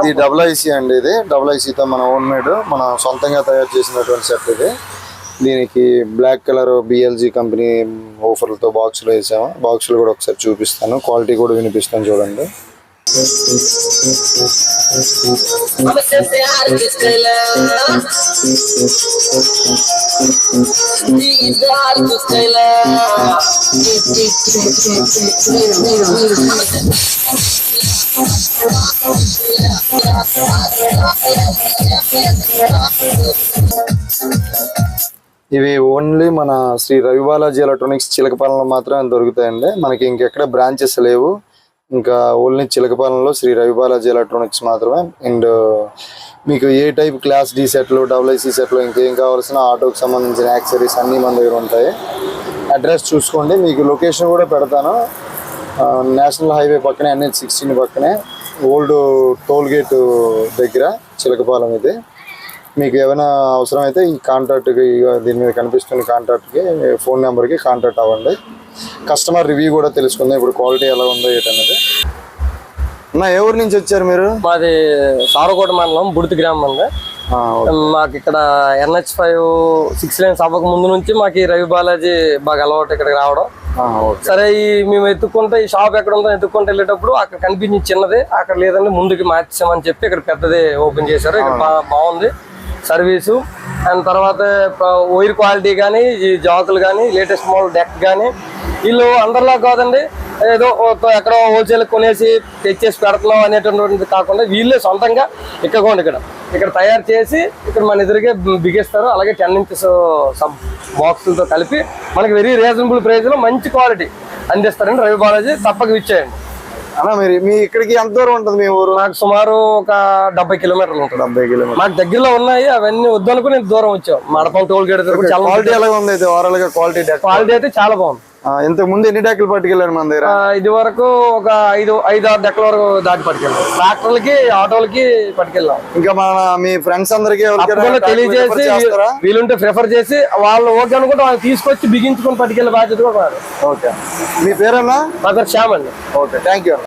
ఇది double IC అండి. ఇది డబుల్ ఐసీతో మన ఓన్ మేడ్, మన సొంతంగా తయారు చేసినటువంటి సెట్ ఇది. దీనికి బ్లాక్ కలర్ బిఎల్జీ కంపెనీ ఆఫర్లతో బాక్సులు వేసాము. బాక్సులు కూడా ఒకసారి చూపిస్తాను, క్వాలిటీ కూడా వినిపిస్తాను చూడండి. ఇవి ఓన్లీ మన శ్రీ రవి బాలాజీ ఎలక్ట్రానిక్స్ చిలకపాలెంలో మాత్రమే దొరుకుతాయండి. మనకి ఇంకెక్కడ బ్రాంచెస్ లేవు. ఇంకా ఓన్లీ చిలకపాలెంలో శ్రీ రవి బాలాజీ ఎలక్ట్రానిక్స్ మాత్రమే. అండ్ మీకు ఏ టైప్ క్లాస్ డి సెట్లు, డబుల్ ఐసీ సెట్లు, ఇంకేం కావాల్సిన ఆటోకి సంబంధించిన యాక్సరీస్ అన్నీ మన దగ్గర ఉంటాయి. అడ్రస్ చూసుకోండి, మీకు లొకేషన్ కూడా పెడతాను. నేషనల్ హైవే పక్కనే, NH16 పక్కనే, ఓల్డ్ టోల్ గేట్ దగ్గర చిలకపాలెం. ఇది మీకు ఏమైనా అవసరం అయితే ఈ కాంటాక్ట్కి, దీని మీద కనిపిస్తున్న కాంటాక్ట్కి, ఫోన్ నెంబర్కి కాంటాక్ట్ అవ్వండి. కస్టమర్ రివ్యూ కూడా తెలుసుకుందాం ఇప్పుడు క్వాలిటీ ఎలా ఉందో ఏంటనేది. అన్న, ఏ ఊరు నుంచి వచ్చారు మీరు? మాది సారకోట మండలం, బుడితి గ్రామం అండి. మాకు ఇక్కడ NH5 6 lanes అవ్వక ముందు నుంచి మాకు రవి బాలాజీ బాగా అలవాటు ఇక్కడికి రావడం. సరే, మేము ఎత్తుక్కుంటే ఈ షాప్ ఎక్కడ ఉందో ఎత్తుక్కుంటే వెళ్ళేటప్పుడు అక్కడ కనిపించింది చిన్నది, అక్కడ లేదండి ముందుకి మార్చామని చెప్పి ఇక్కడ పెద్దది ఓపెన్ చేశారు. ఇక్కడ బాగుంది సర్వీసు. అండ్ తర్వాత వైర్ క్వాలిటీ కానీ, ఈ జాకులు కానీ, లేటెస్ట్ మోడల్ డెక్ కానీ, వీళ్ళు అందరిలా కాదండి ఏదో ఎక్కడో హోల్సేల్ కొనేసి తెచ్చేసి పెడుతున్నాం అనేటువంటిది కాకుండా వీళ్ళే సొంతంగా ఇక్కడ తయారు చేసి ఇక్కడ మన ఎదురుగా బిగిస్తారు. అలాగే 10 inches సబ్ బాక్సులతో కలిపి మనకి వెరీ రీజనబుల్ ప్రైస్లో మంచి క్వాలిటీ అందిస్తారండి రవి బాలాజీ. తప్పక విచ్చేయండి. అన్న, మీరు మీ ఇక్కడికి ఎంత దూరం ఉంటుంది మీ ఊరు? నాకు సుమారు ఒక 70 kilometers ఉంటుంది. 70 kilometers మాకు దగ్గరలో ఉన్నాయి. అవన్నీ వద్దనుకుని దూరం వచ్చాం. మడపం టోల్ గేట్ క్వాలిటీ ఎలా ఉంది? ఓవరాల్ గా క్వాలిటీ అయితే చాలా బాగుంది. ఇంతకు ముందు ఎన్ని డెక్కలు పట్టుకెళ్ళారు మన దగ్గర? ఇది వరకు ఒక 5-6 డెక్కల వరకు దాటి పట్టుకెళ్ళాం. ట్రాక్టర్లకి, ఆటోలకి పట్టుకెళ్ళాం. ఇంకా మీ ఫ్రెండ్స్ అందరికి తెలియజేసి వీలుంటే ప్రిఫర్ చేసి వాళ్ళు ఓకే అనుకుంటే వాళ్ళు తీసుకొచ్చి బిగించుకొని పట్టుకెళ్ళే బాధ్యత కూడా. ఓకే, మీ పేరన్నా? నా పేరు శ్యామ్ అండి. Okay, thank you.